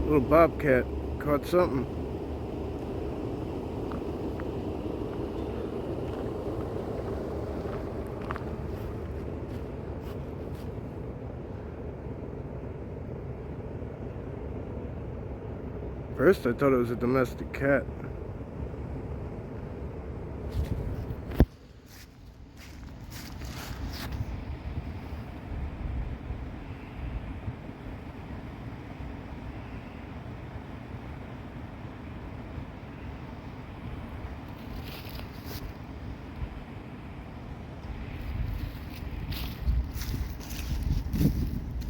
Little bobcat caught something. First I thought it was a domestic cat.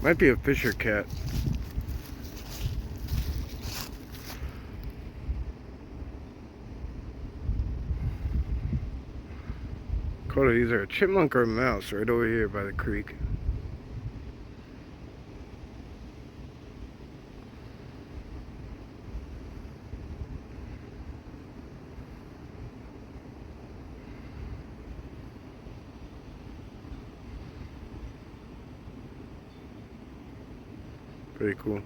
Might be a fisher cat. Caught either a chipmunk or a mouse right over here by the creek. Pretty cool.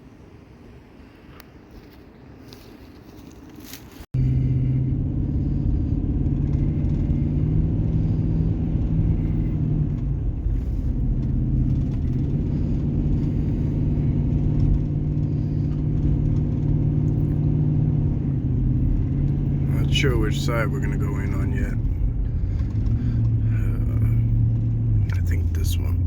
Not sure which side we're gonna go in on yet. I think this one.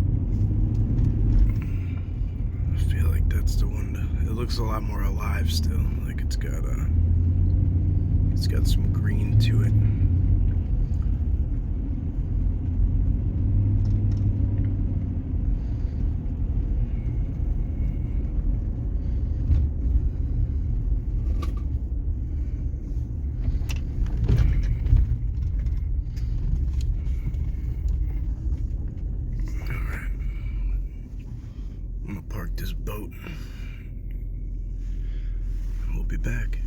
I feel like that's the one. It looks a lot more alive still. Like it's got some green to it. I'm gonna park this boat. We'll be back.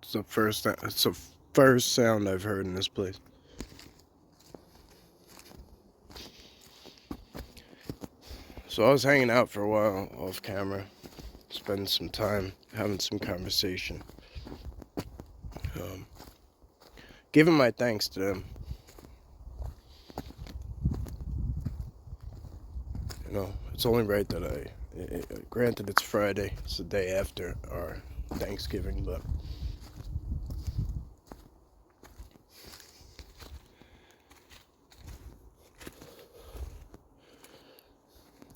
It's the first sound I've heard in this place. So I was hanging out for a while off camera, spending some time having some conversation. Giving my thanks to them. You know, it's only right that granted it's Friday, it's the day after our Thanksgiving, but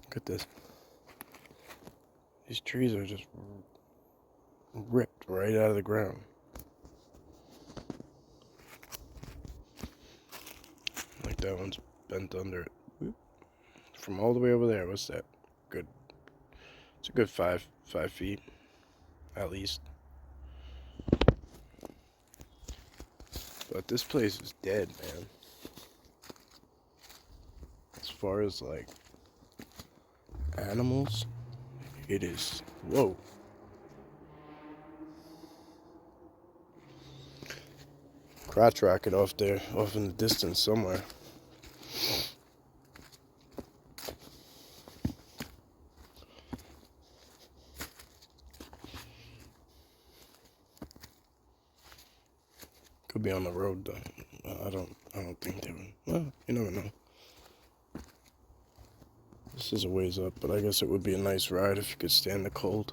look at this. These trees are just ripped right out of the ground. Like that one's bent under it. From all the way over there, what's that? Good. It's a good 5 feet, at least. But this place is dead, man. As far as like animals, it is. Whoa. Crotch rocket off there, off in the distance somewhere. Could be on the road though. I don't think they would. Well, you never know. This is a ways up, but I guess it would be a nice ride if you could stand the cold.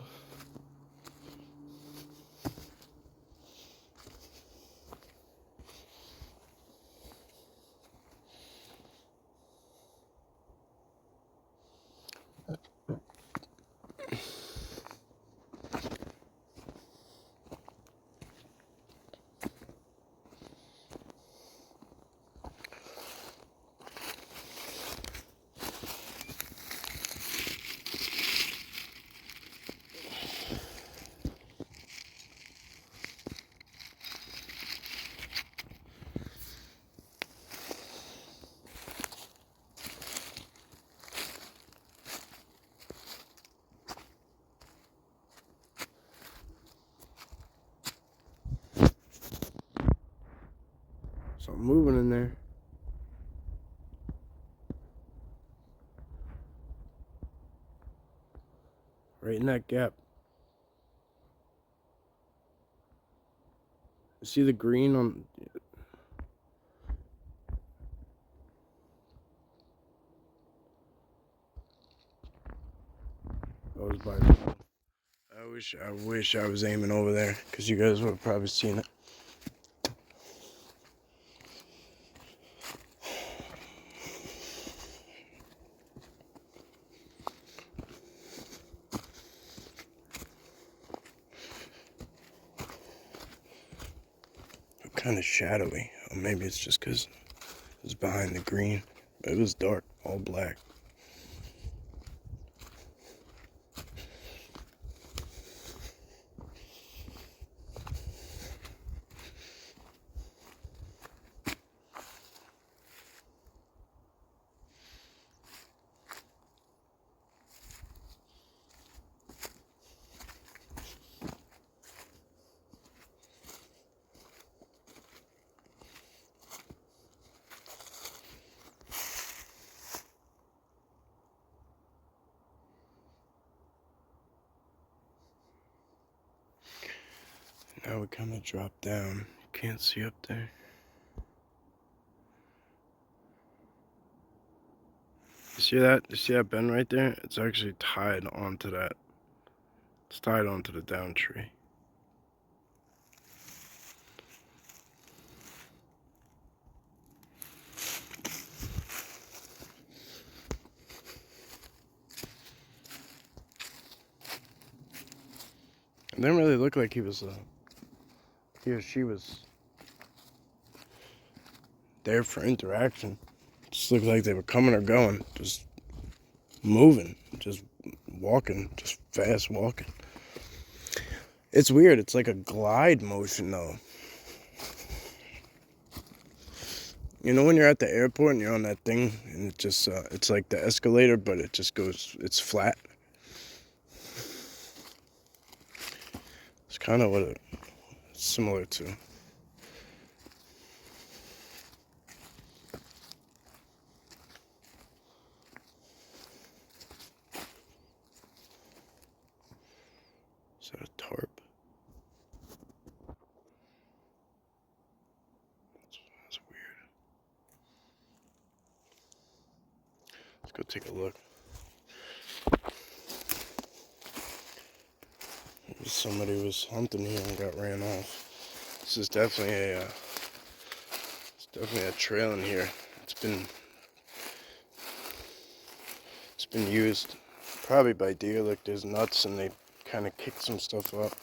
Something moving in there. Right in that gap. You see the green on... I was by... I wish I was aiming over there, because you guys would have probably seen it. Kind of shadowy. Or maybe it's just because it was behind the green. It was dark, all black. Now we kind of drop down. You can't see up there. You see that? You see that bend right there? It's actually tied onto that. It's tied onto the down tree. It didn't really look like he was, he or she was there for interaction. It just looked like they were coming or going, just moving, just walking, just fast walking. It's weird. It's like a glide motion, though. You know when you're at the airport and you're on that thing and it just, it's like the escalator, but it just goes, it's flat. It's kind of what it's similar to. Is that a tarp? That's weird. Let's go take a look. Maybe somebody was hunting here and got ran off. This is definitely a trail in here. It's been used probably by deer. Like there's nuts and they kind of kicked some stuff up.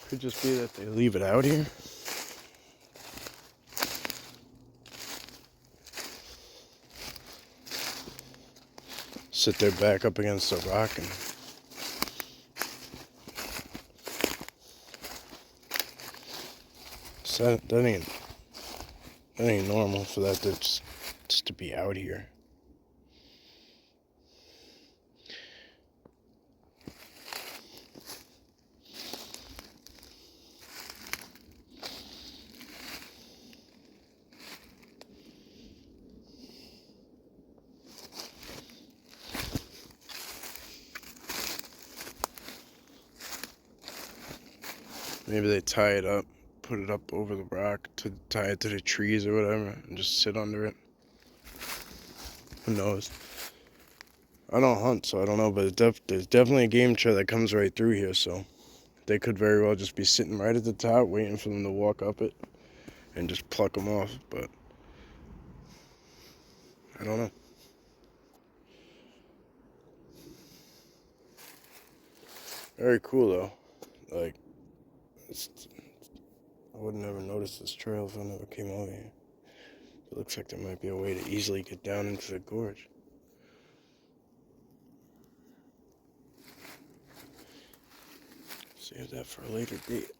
Could just be that they leave it out here. Sit their back up against the rock and so that ain't normal for that to just to be out here. Maybe they tie it up, put it up over the rock to tie it to the trees or whatever, and just sit under it. Who knows? I don't hunt, so I don't know, but there's definitely a game trail that comes right through here, so they could very well just be sitting right at the top, waiting for them to walk up it and just pluck them off, but I don't know. Very cool, though. Like, I would never notice this trail if I never came over here. It looks like there might be a way to easily get down into the gorge. Save that for a later date.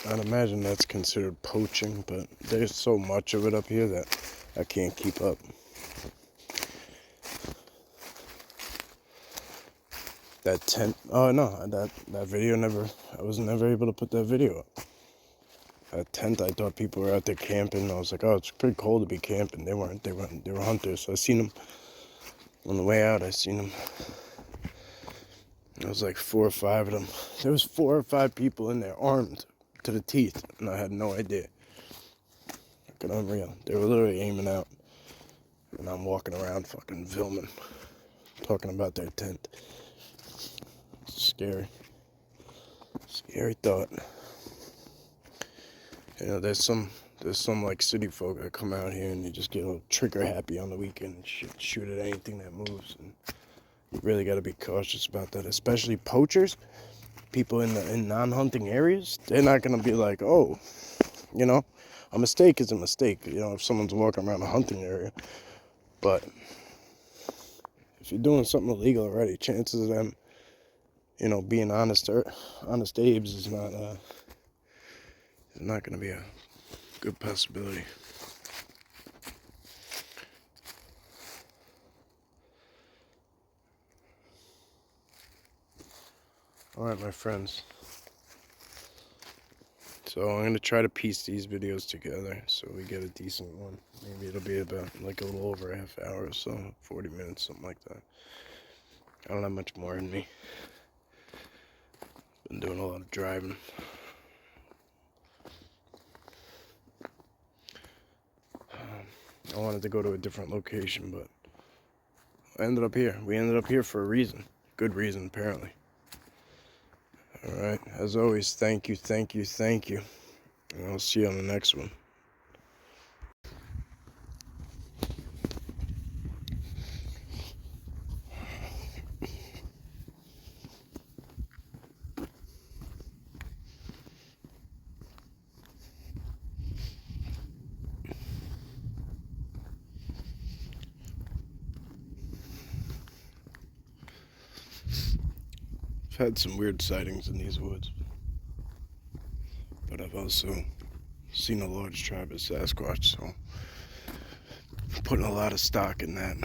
I'd imagine that's considered poaching, but there's so much of it up here that I can't keep up. That tent, oh no, that video I was never able to put that video up. That tent, I thought people were out there camping. I was like, oh, it's pretty cold to be camping. They weren't, they were hunters. So I seen them on the way out. I seen them. There was like 4 or 5 of them. There was 4 or 5 people in there armed to the teeth, and I had no idea. Fucking unreal. They were literally aiming out, and I'm walking around fucking filming, talking about their tent. Scary. Scary thought. You know, there's some like city folk that come out here and you just get a little trigger happy on the weekend and shoot at anything that moves. And you really got to be cautious about that, especially poachers. People in non-hunting areas, they're not gonna be like, oh, you know, a mistake is a mistake. You know, if someone's walking around a hunting area, but if you're doing something illegal already, chances of them, you know, being honest Abes is not gonna be a good possibility. Alright, my friends. So I'm going to try to piece these videos together so we get a decent one. Maybe it'll be about like a little over a half hour or so, 40 minutes, something like that. I don't have much more in me. Been doing a lot of driving. I wanted to go to a different location, but I ended up here. We ended up here for a reason. Good reason, apparently. Alright, as always, thank you. And I'll see you on the next one. I've had some weird sightings in these woods, but I've also seen a large tribe of Sasquatch, so I'm putting a lot of stock in that.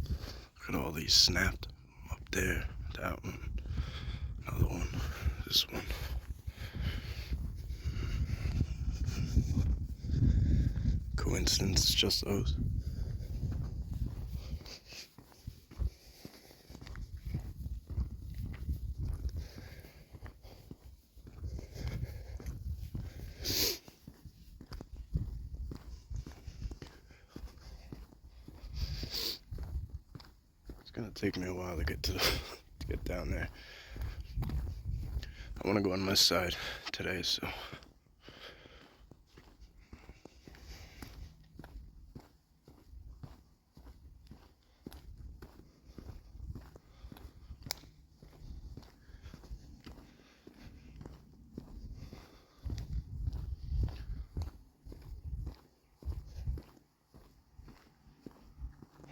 Look at all these snapped up there, that one, another one, this one. Coincidence, it's just those. It's gonna take me a while to get to get down there. I want to go on my side today, so.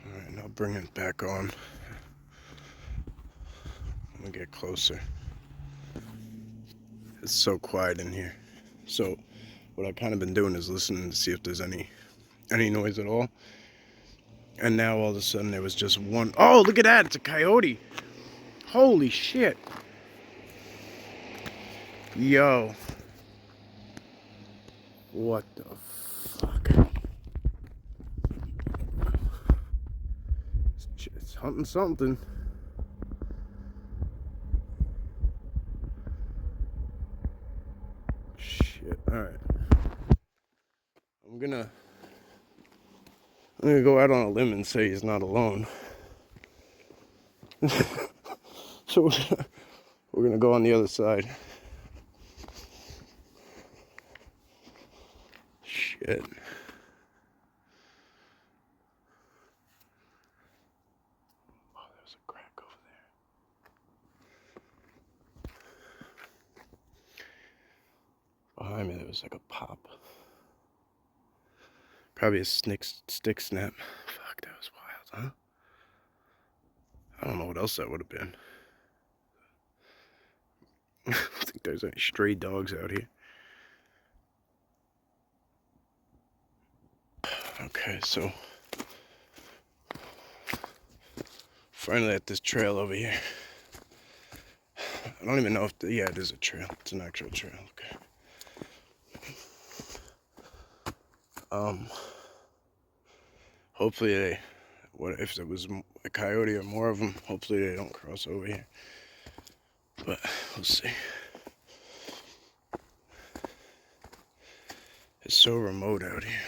Alright, now bring it back on. I'm gonna get closer. It's so quiet in here. So what I've kind of been doing is listening to see if there's any noise at all. And now all of a sudden there was just one. Oh, look at that! It's a coyote. Holy shit! Yo. What the fuck? It's hunting something. Shit. Alright. I'm gonna go out on a limb and say he's not alone. So we're gonna go on the other side. Shit. Oh, there's a crack over there. Behind me there was like a pop. Probably a stick snap. Fuck, that was wild, huh? I don't know what else that would have been. I don't think there's any stray dogs out here. Okay, so finally at this trail over here. I don't even know if, yeah, it is a trail. It's an actual trail, okay. Hopefully what if there was a coyote or more of them, hopefully they don't cross over here. But we'll see. It's so remote out here.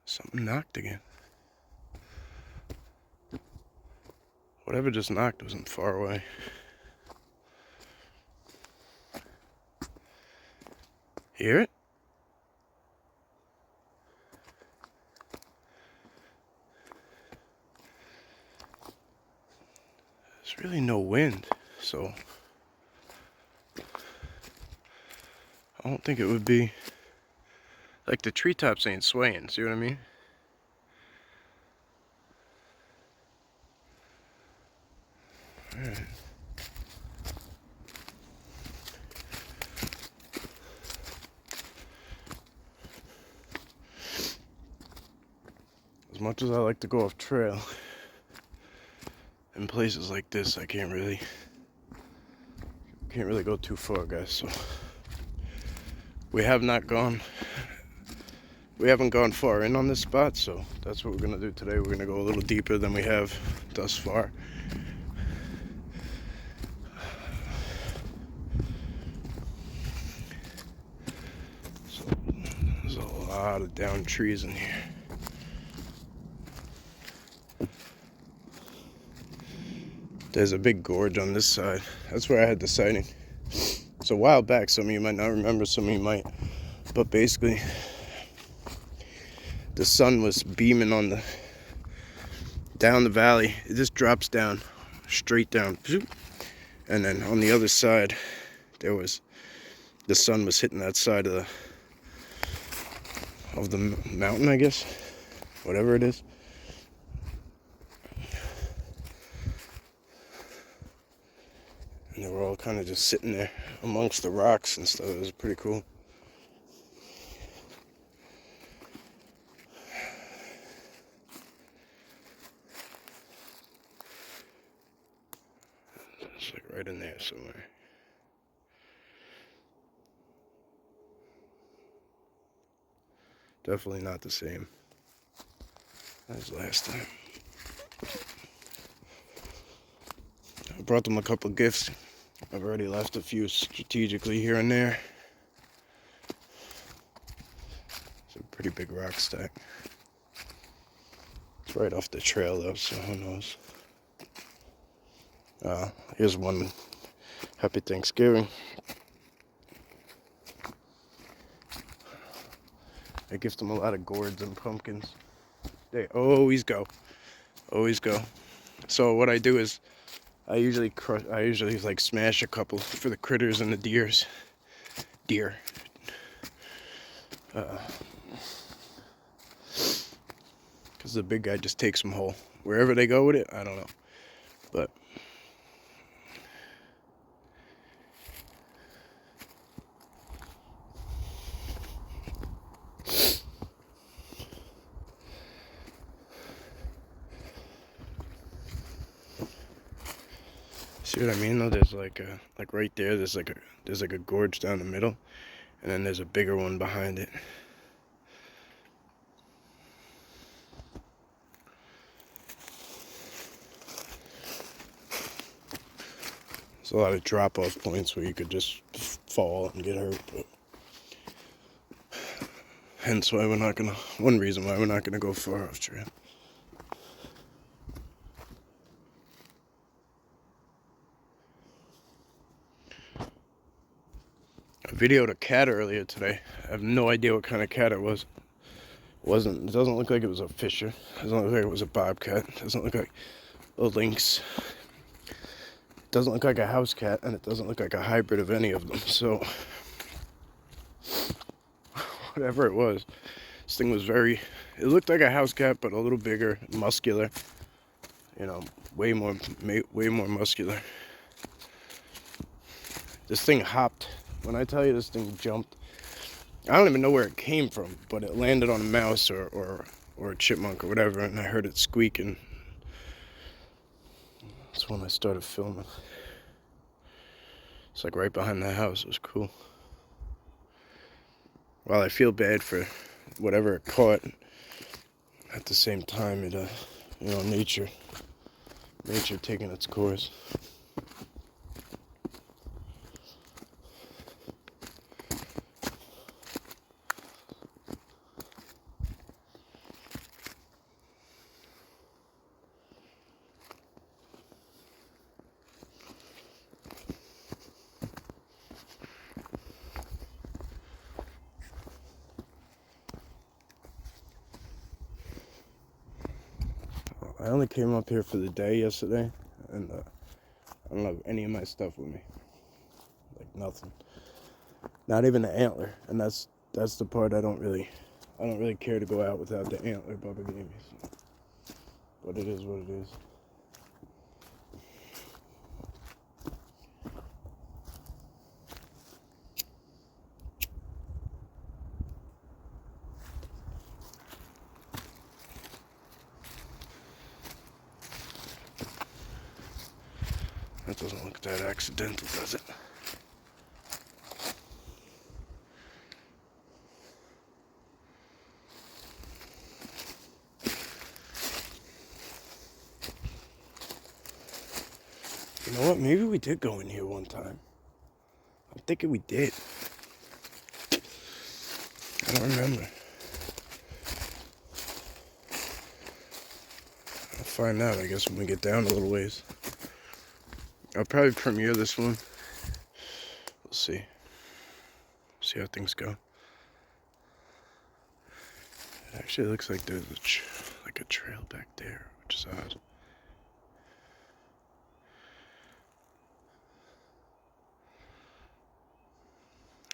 Something knocked again. Whatever just knocked wasn't far away. Hear it? There's really no wind, so I don't think it would be, like, the treetops ain't swaying, see what I mean? Alright. As much as I like to go off trail, in places like this, I can't really go too far, guys. So we haven't gone far in on this spot, so that's what we're gonna do today. We're gonna go a little deeper than we have thus far. So there's a lot of down trees in here. There's a big gorge on this side. That's where I had the sighting. It's a while back. Some of you might not remember, some of you might. But basically, the sun was beaming on down the valley. It just drops down, straight down. And then on the other side, the sun was hitting that side of the mountain, I guess. Whatever it is. And they were all kind of just sitting there amongst the rocks and stuff. It was pretty cool. It's like right in there somewhere. Definitely not the same as last time. I brought them a couple of gifts. I've already left a few strategically here and there. It's a pretty big rock stack. It's right off the trail though, so who knows. Here's one. Happy Thanksgiving. I gift them a lot of gourds and pumpkins. They always go. Always go. So what I do is I usually like smash a couple for the critters and the deer. Because the big guy just takes them whole. Wherever they go with it, I don't know. But see what I mean though? There's like right there, there's like a gorge down the middle, and then there's a bigger one behind it. There's a lot of drop-off points where you could just fall and get hurt, but hence why one reason why we're not gonna go far off trail. I videoed a cat earlier today. I have no idea what kind of cat it was. It doesn't look like it was a fisher. It doesn't look like it was a bobcat. It doesn't look like a lynx. It doesn't look like a house cat, and it doesn't look like a hybrid of any of them. So whatever it was, This thing was it looked like a house cat, but a little bigger, muscular. You know, way more muscular. This thing hopped. When I tell you this thing jumped, I don't even know where it came from, but it landed on a mouse or a chipmunk or whatever, and I heard it squeaking. That's when I started filming. It's like right behind the house. It was cool. While I feel bad for whatever it caught, at the same time, it, you know, nature taking its course. I only came up here for the day yesterday, and I don't have any of my stuff with me. Like nothing. Not even the antler, and that's the part I don't really care to go out without the antler Bubba gave me. So. But it is what it is. That doesn't look that accidental, does it? You know what? Maybe we did go in here one time. I'm thinking we did. I don't remember. I'll find out, I guess, when we get down a little ways. I'll probably premiere this one. We'll see. See how things go. It actually looks like there's a trail back there, which is odd.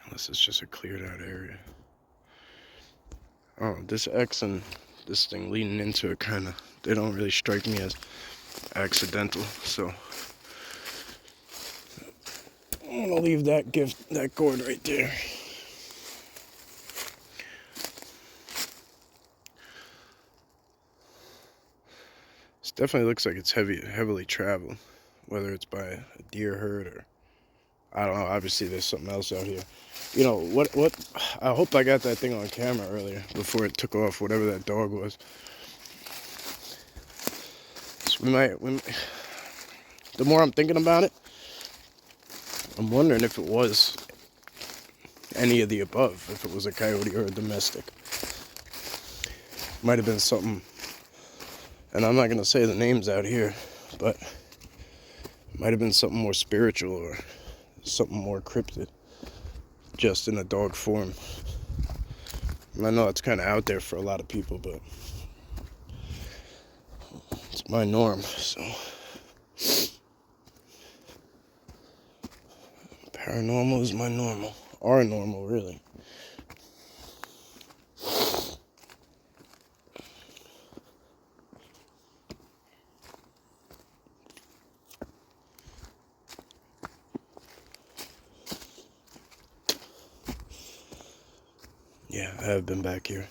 Unless it's just a cleared out area. Oh, this X and this thing leading into it they don't really strike me as accidental, so I'm gonna leave that gourd right there. This definitely looks like it's heavily traveled, whether it's by a deer herd or I don't know. Obviously, there's something else out here. You know what? I hope I got that thing on camera earlier before it took off. Whatever that dog was. So we might. The more I'm thinking about it, I'm wondering if it was any of the above. If it was a coyote or a domestic, might have been something. And I'm not gonna say the names out here, but it might have been something more spiritual or something more cryptid, just in a dog form. And I know it's kind of out there for a lot of people, but it's my norm, so. Paranormal is my normal. Our normal, really. Yeah, I have been back here.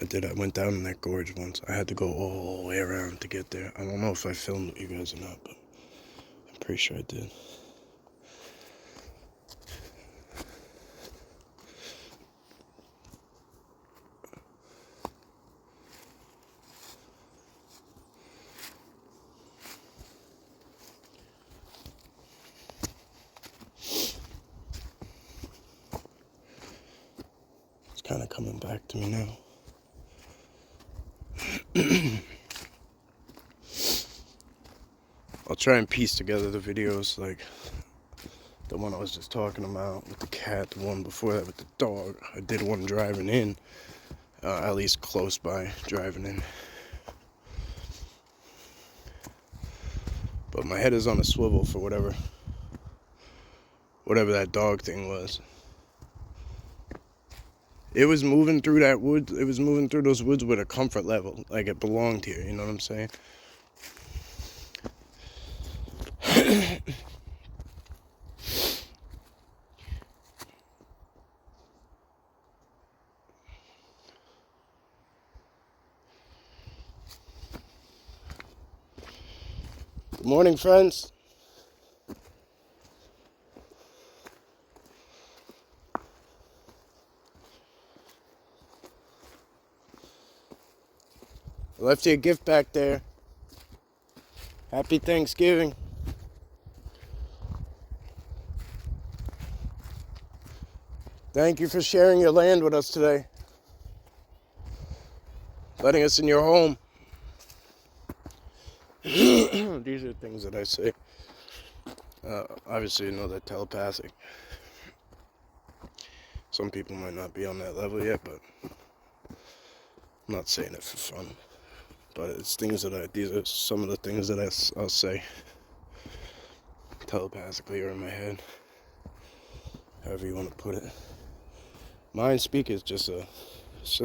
I did. I went down in that gorge once. I had to go all the way around to get there. I don't know if I filmed you guys or not, but I'm pretty sure I did. It's kind of coming back to me now. I'll try and piece together the videos, like the one I was just talking about with the cat, the one before that with the dog. I did one driving in, at least close by driving in. But my head is on a swivel for whatever whatever that dog thing was. It was moving through that woods. It was moving through those woods with a comfort level, like it belonged here. You know what I'm saying? Good morning, friends. I left you a gift back there. Happy Thanksgiving. Thank you for sharing your land with us today. Letting us in your home. These are things that I say. Obviously, you know they're telepathic. Some people might not be on that level yet, but I'm not saying it for fun. But it's things that these are some of the things that I'll say telepathically or in my head. However you want to put it. Mind speak is just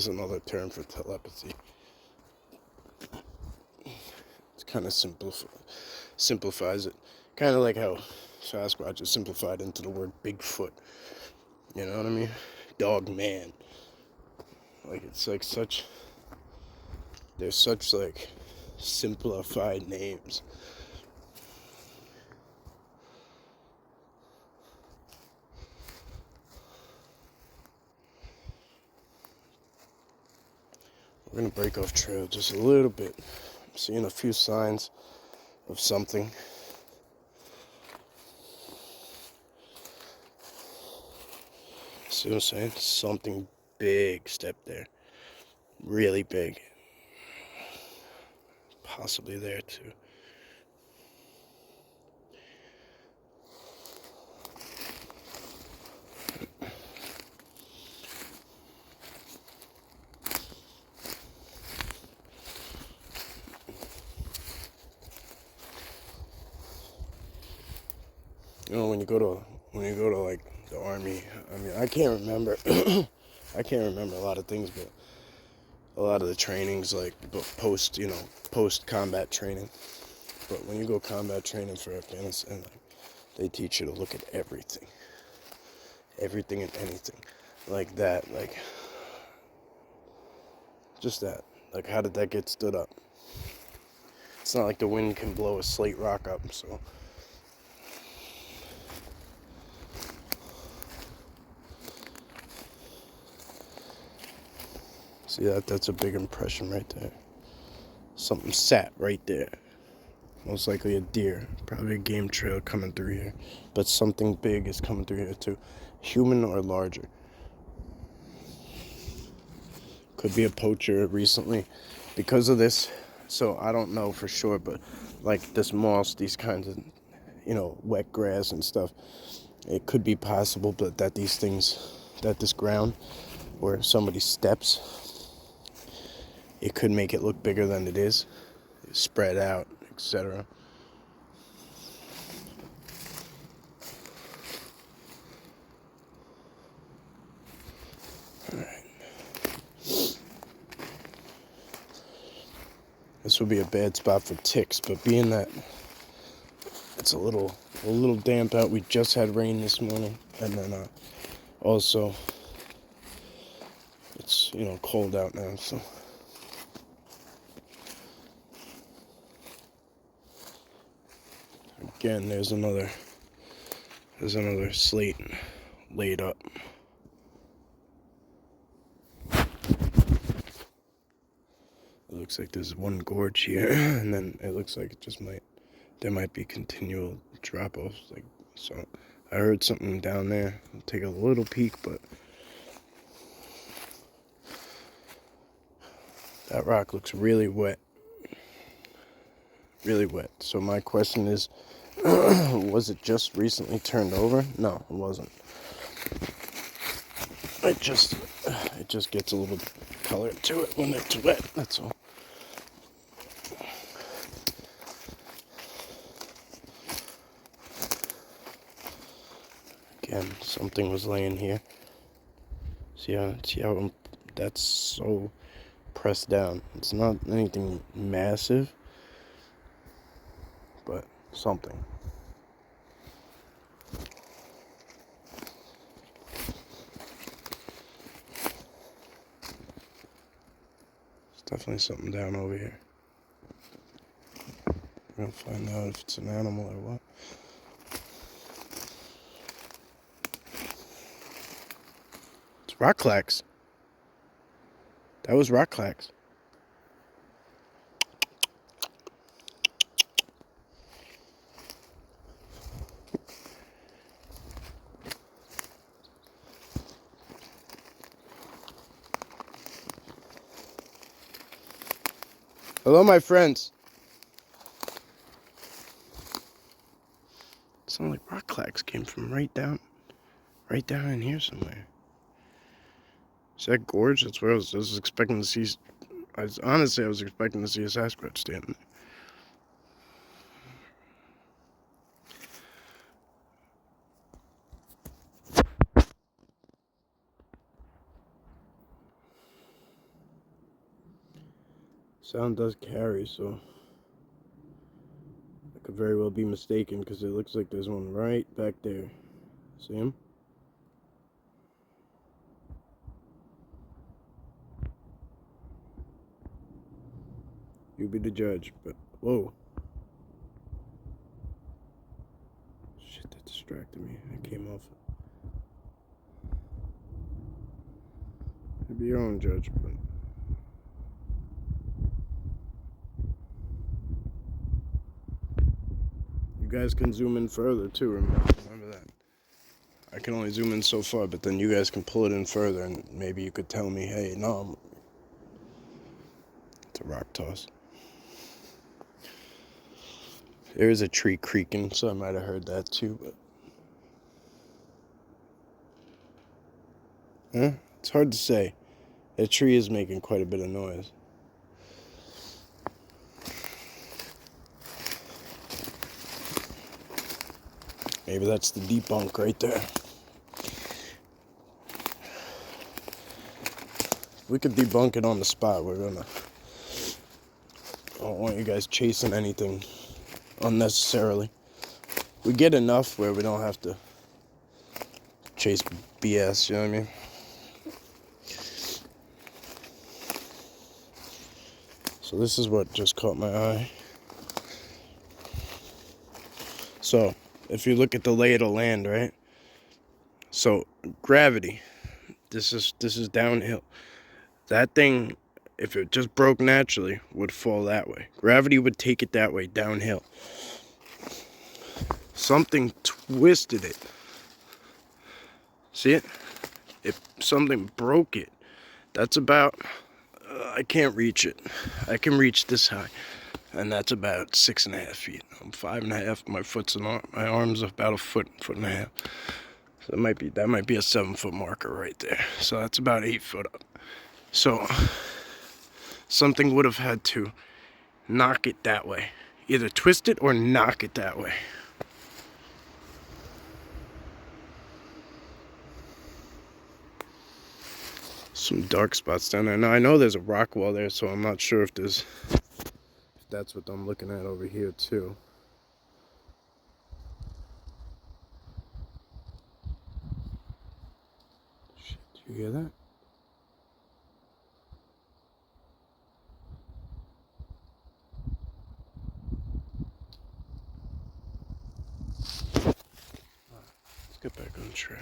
another term for telepathy. It's kind of simplifies it. Kind of like how Sasquatch is simplified into the word Bigfoot. You know what I mean? Dog man. Like it's like there's such like simplified names. We're gonna break off trail just a little bit. I'm seeing a few signs of something. See what I'm saying? Something big step there. Really big. Possibly there too. You know, when you go to like the army, I mean, I can't remember. I can't remember a lot of things, but a lot of the trainings, like post combat training. But when you go combat training for Afghanistan, like, they teach you to look at everything and anything, like that, like just that. Like, how did that get stood up? It's not like the wind can blow a slate rock up, so. See that? That's a big impression right there. Something sat right there. Most likely a deer. Probably a game trail coming through here. But something big is coming through here too. Human or larger. Could be a poacher recently. Because of this, so I don't know for sure, but like this moss, these kinds of, wet grass and stuff, it could be possible, but that this ground where somebody steps, it could make it look bigger than it is, spread out, etc. All right. This would be a bad spot for ticks, but being that it's a little damp out, we just had rain this morning, and then also it's cold out now, so. Again, there's another slate laid up. It looks like there's one gorge here, and then it looks like there might be continual drop-offs. Like, so I heard something down there. I'll take a little peek, but that rock looks really wet. Really wet. So my question is, was it just recently turned over? No, it wasn't. It just gets a little color to it when it's wet, that's all. Again, something was laying here. See how that's so pressed down. It's not anything massive, but something. It's definitely something down over here. We're gonna find out if it's an animal or what. It's rock clacks. That was rock clacks. Hello, my friends. It sounded like rock clacks came from right down in here somewhere. Is that gorge? That's where I was expecting to see. Honestly, I was expecting to see a Sasquatch standing there. Sound does carry, so I could very well be mistaken because it looks like there's one right back there. See him? You be the judge, but whoa. Shit, that distracted me. I came off. You be your own judge, but you guys can zoom in further too, remember that. I can only zoom in so far, but then you guys can pull it in further and maybe you could tell me, hey, no, it's a rock toss. There is a tree creaking, so I might have heard that too, but it's hard to say. That tree is making quite a bit of noise. Maybe that's the debunk right there. We could debunk it on the spot. I don't want you guys chasing anything unnecessarily. We get enough where we don't have to chase BS, you know what I mean? So this is what just caught my eye. So, if you look at the lay of the land, right? So, gravity. This is downhill. That thing, if it just broke naturally, would fall that way. Gravity would take it that way, downhill. Something twisted it. See it? If something broke it, that's about, I can't reach it. I can reach this high, and that's about 6.5 feet. I'm 5.5. My arm's about a foot and a half. So that might be a 7-foot marker right there. So that's about 8 foot up. So something would have had to knock it that way. Either twist it or knock it that way. Some dark spots down there. Now I know there's a rock wall there, so I'm not sure if that's what I'm looking at over here too. Shit, do you hear that? Let's get back on track.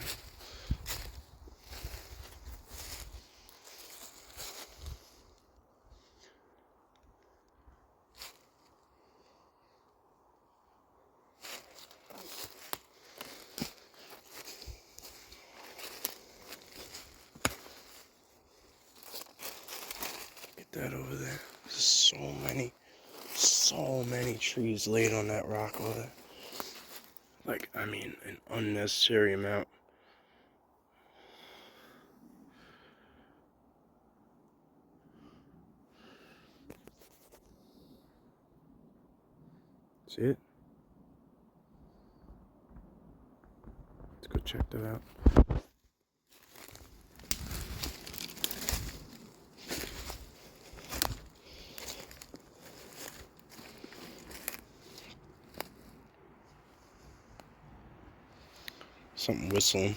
That over there. There's so many trees laid on that rock over there. Like, I mean, an unnecessary amount. See it? Let's go check that out. Something whistling.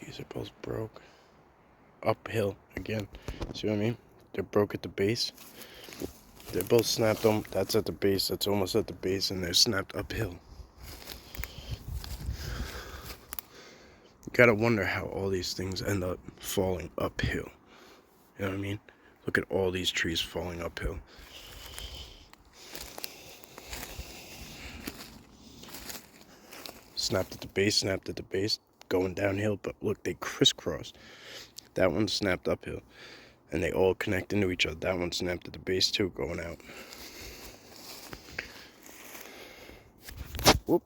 These are both broke. Uphill again. See what I mean? They're broke at the base. They're both snapped on. That's at the base. That's almost at the base, and they're snapped uphill. You gotta wonder how all these things end up falling uphill. You know what I mean? Look at all these trees falling uphill. Snapped at the base, going downhill, but look, they crisscross. That one snapped uphill, and they all connect into each other. That one snapped at the base too, going out. Whoop.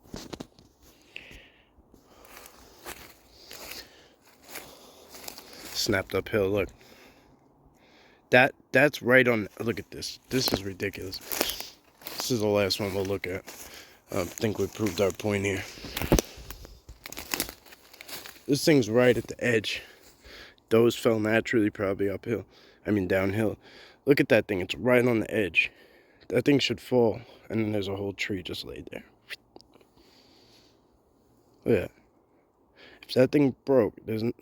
Snapped uphill, look. That's right on, look at this. This is ridiculous. This is the last one we'll look at. I think we proved our point here. This thing's right at the edge. Those fell naturally, probably uphill. I mean downhill. Look at that thing. It's right on the edge. That thing should fall. And then there's a whole tree just laid there. Look at that. If that thing broke, doesn't...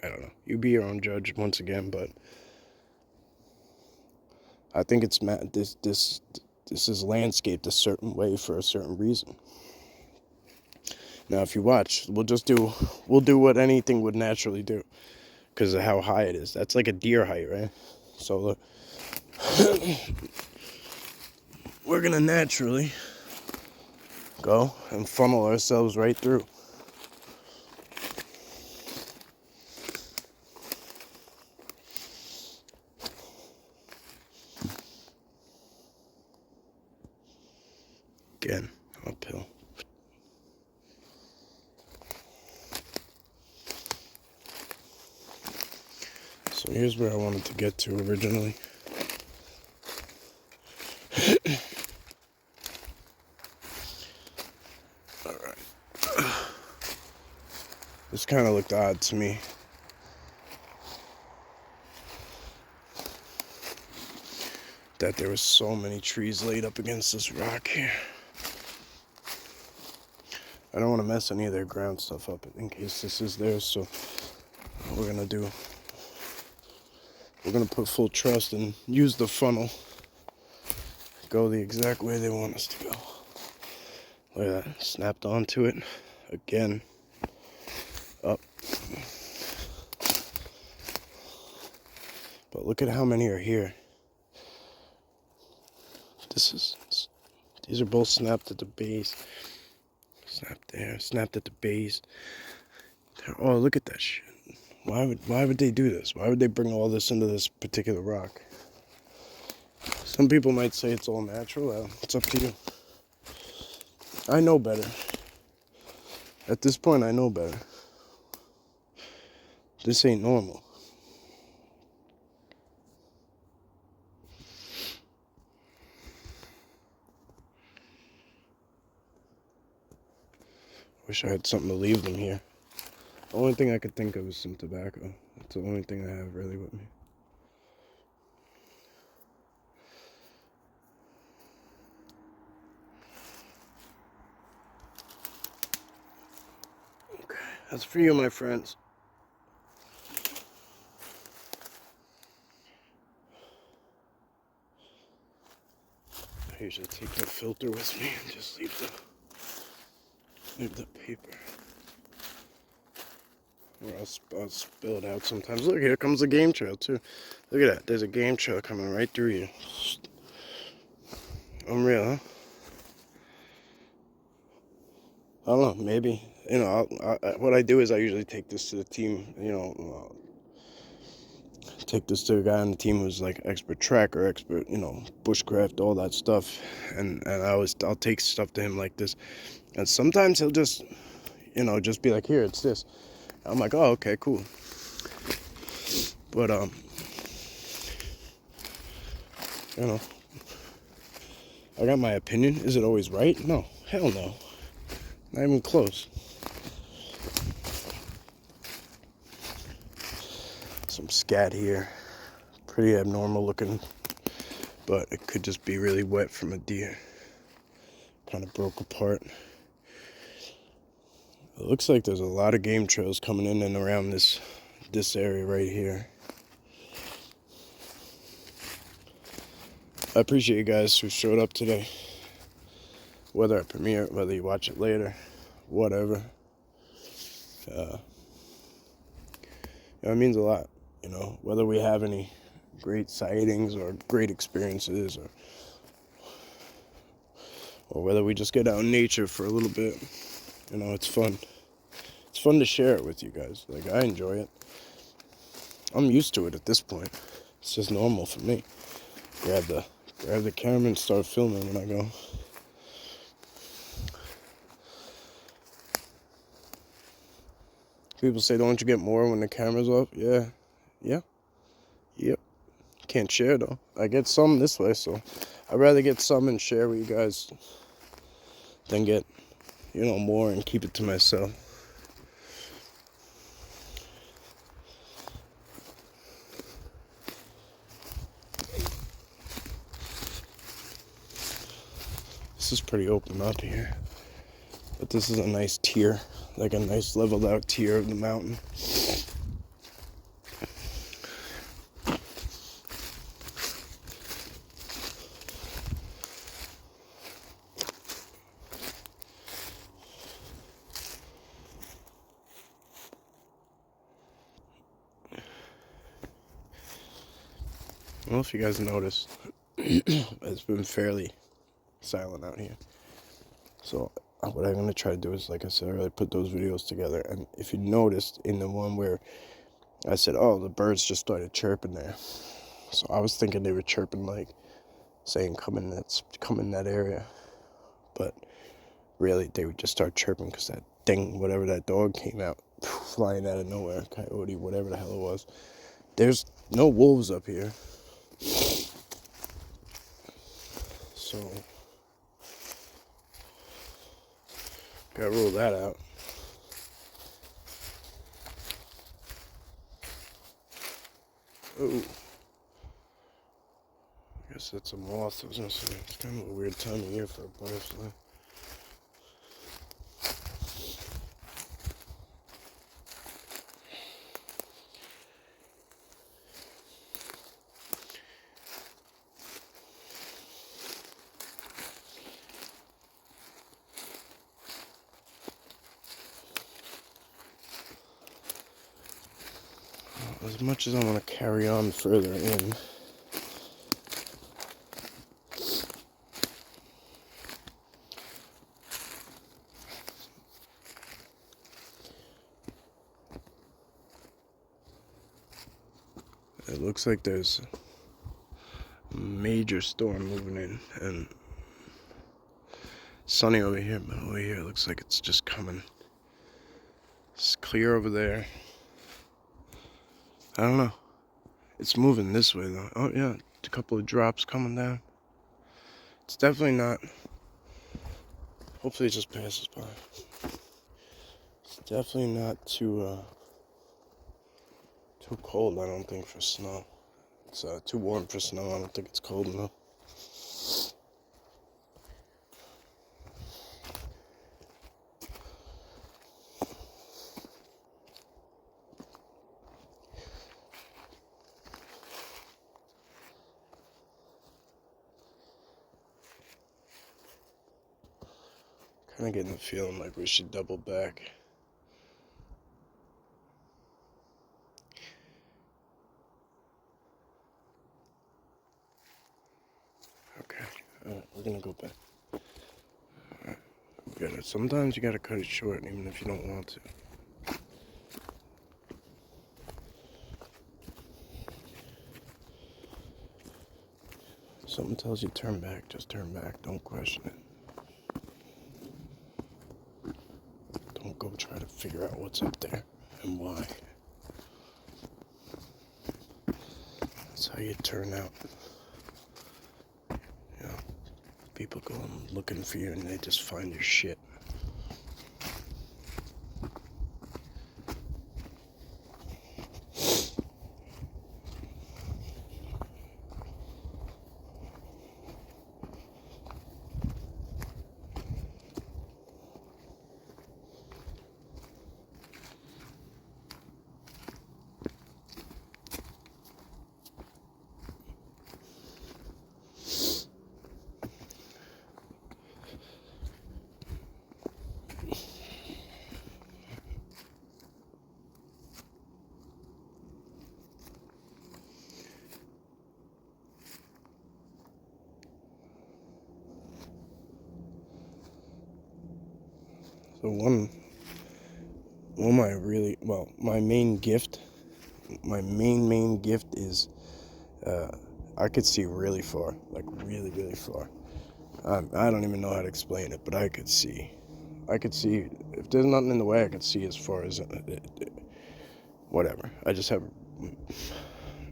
I don't know. You be your own judge once again, but... I think it's... This is landscaped a certain way for a certain reason. Now, if you watch, we'll do what anything would naturally do. Because of how high it is. That's like a deer height, right? So, look. We're going to naturally go and funnel ourselves right through. Again, uphill. So here's where I wanted to get to originally. Alright. This kind of looked odd to me. That there was so many trees laid up against this rock here. I don't want to mess any of their ground stuff up in case this is theirs, so what we're going to do, we're going to put full trust and use the funnel. Go the exact way they want us to go. Look at that. Snapped onto it. Again. Up. But look at how many are here. These are both snapped at the base. Snapped there. Snapped at the base. Oh, look at that shit. Why would they do this? Why would they bring all this into this particular rock? Some people might say it's all natural. Well, it's up to you. I know better. At this point, I know better. This ain't normal. Wish I had something to leave them here. The only thing I could think of is some tobacco. That's the only thing I have really with me. Okay, that's for you, my friends. I usually take that filter with me and just leave the paper. Or I'll spill it out sometimes. Look, here comes the game trail too. Look at that. There's a game trail coming right through you. Unreal, huh? I don't know. Maybe, you know, what I do is I usually take this to the team, you know, take this to a guy on the team who's like expert tracker, expert, you know, bushcraft, all that stuff. And I'll take stuff to him like this. And sometimes he'll just, you know, just be like, here, it's this. I'm like, oh, okay, cool. But, you know, I got my opinion. Is it always right? No. Hell no. Not even close. Some scat here. Pretty abnormal looking, but it could just be really wet from a deer. Kind of broke apart. It looks like there's a lot of game trails coming in and around this area right here. I appreciate you guys who showed up today. Whether I premiere it, whether you watch it later, whatever. It means a lot, you know, whether we have any great sightings or great experiences, or whether we just get out in nature for a little bit. You know, it's fun. It's fun to share it with you guys. Like, I enjoy it. I'm used to it at this point. It's just normal for me. Grab the camera and start filming when I go. People say, don't you get more when the camera's off? Yeah. Yep. Can't share though. I get some this way, so I'd rather get some and share with you guys than get, you know, more and keep it to myself. This is pretty open up here, but this is a nice tier, like a nice leveled out tier of the mountain. I don't know if you guys noticed, it's been fairly silent out here. So what I'm going to try to do is, like I said, I really put those videos together. And if you noticed in the one where I said, oh, the birds just started chirping there. So I was thinking they were chirping, like saying, come in that area. But really, they would just start chirping because that thing, whatever that dog came out, flying out of nowhere, coyote, whatever the hell it was. There's no wolves up here. So, gotta rule that out. Oh, I guess that's a moth. I was gonna say, it's kind of a weird time of year for a butterfly. As much as I want to carry on further in, it looks like there's a major storm moving in, and sunny over here, but over here it looks like it's just coming. It's clear over there. I don't know. It's moving this way though. Oh yeah, a couple of drops coming down. It's definitely not. Hopefully it just passes by. It's definitely not too cold, I don't think, for snow. It's too warm for snow. I don't think it's cold enough. Kind of getting the feeling like we should double back. Okay, we're gonna go back. Sometimes you gotta cut it short, even if you don't want to. Something tells you turn back, just turn back. Don't question it. Don't go try to figure out what's up there and why. That's how you turn out. people going looking for you and they just find your shit. So one of my my main gift is I could see really far, like really, really far. I don't even know how to explain it, but I could see. If there's nothing in the way, I could see as far as whatever. I just have,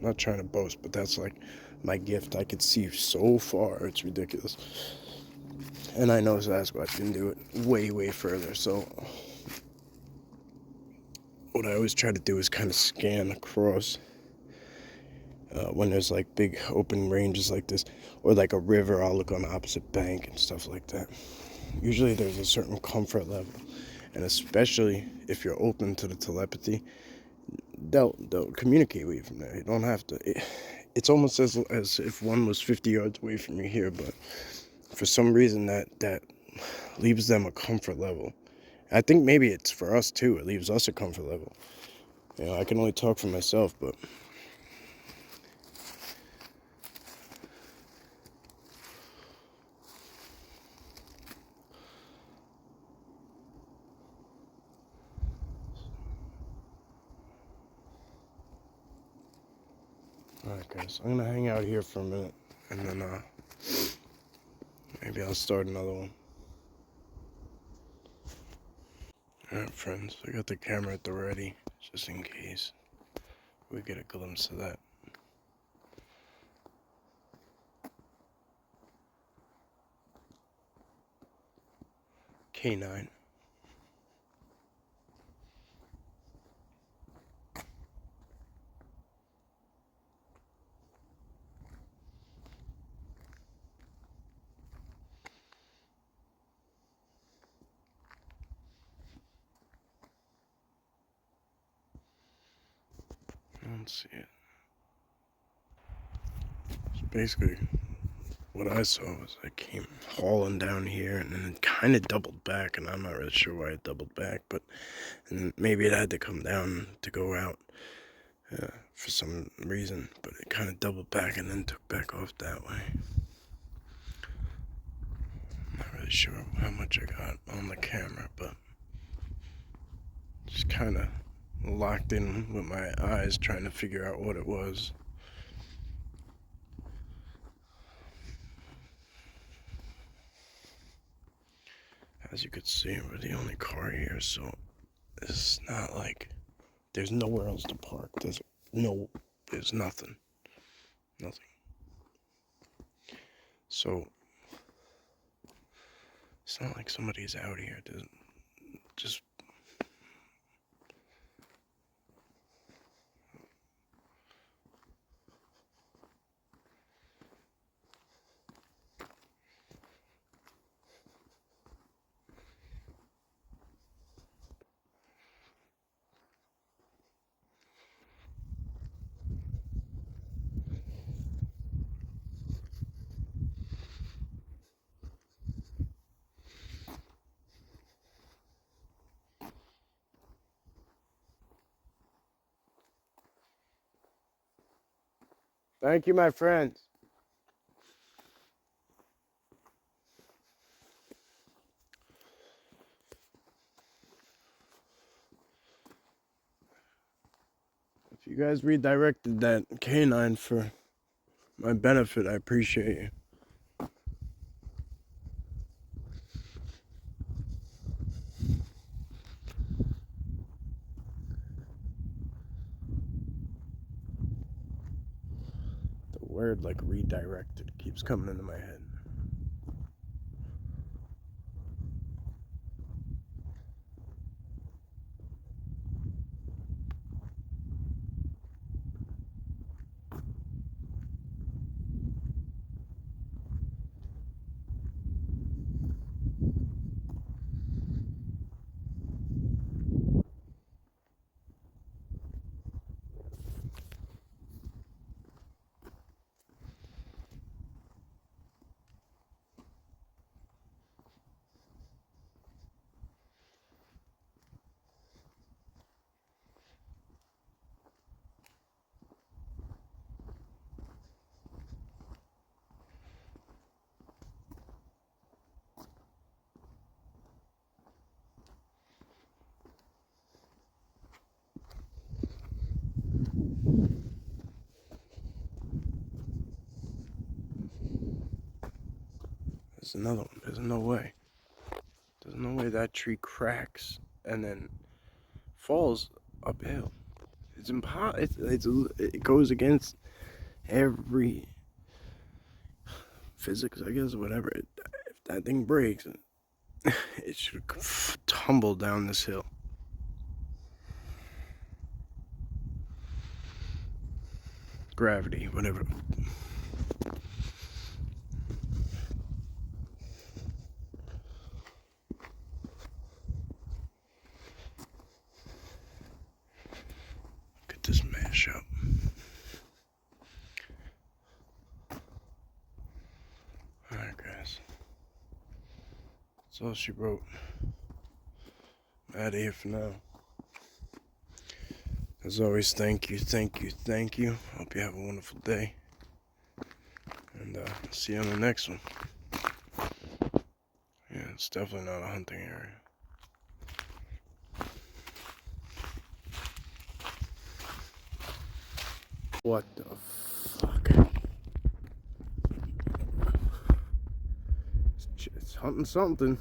not trying to boast, but that's like my gift. I could see so far, it's ridiculous. And I know Sasquatch can do it way, way further. So what I always try to do is kind of scan across when there's like big open ranges like this, or like a river. I'll look on the opposite bank and stuff like that. Usually there's a certain comfort level, and especially if you're open to the telepathy, they'll communicate with you from there. You don't have to. It's almost as if one was 50 yards away from you here, but for some reason that leaves them a comfort level. I think maybe it's for us too. It leaves us a comfort level. You know, I can only talk for myself, but alright guys, I'm gonna hang out here for a minute, and then maybe I'll start another one. Alright friends, I got the camera at the ready, just in case we get a glimpse of that. K9. I don't see it. So basically, what I saw was I came hauling down here and then it kind of doubled back, and I'm not really sure why it doubled back, but and maybe it had to come down to go out for some reason, but it kind of doubled back and then took back off that way. I'm not really sure how much I got on the camera, but just kind of locked in with my eyes trying to figure out what it was. As you could see, we're the only car here, so it's not like there's nowhere else to park. There's nothing. Nothing. So it's not like somebody's out here to just Thank you, my friends. If you guys redirected that canine for my benefit, I appreciate you. The word like redirected keeps coming into my head. There's another one. There's no way. There's no way that tree cracks and then falls uphill. It's impossible. It goes against every physics, I guess, whatever. If that thing breaks, it should tumble down this hill. Gravity, whatever. Look at this mashup. Alright, guys. That's all she wrote. I'm out of here for now. As always, thank you. Hope you have a wonderful day. And see you on the next one. Yeah, it's definitely not a hunting area. What the fuck? It's hunting something.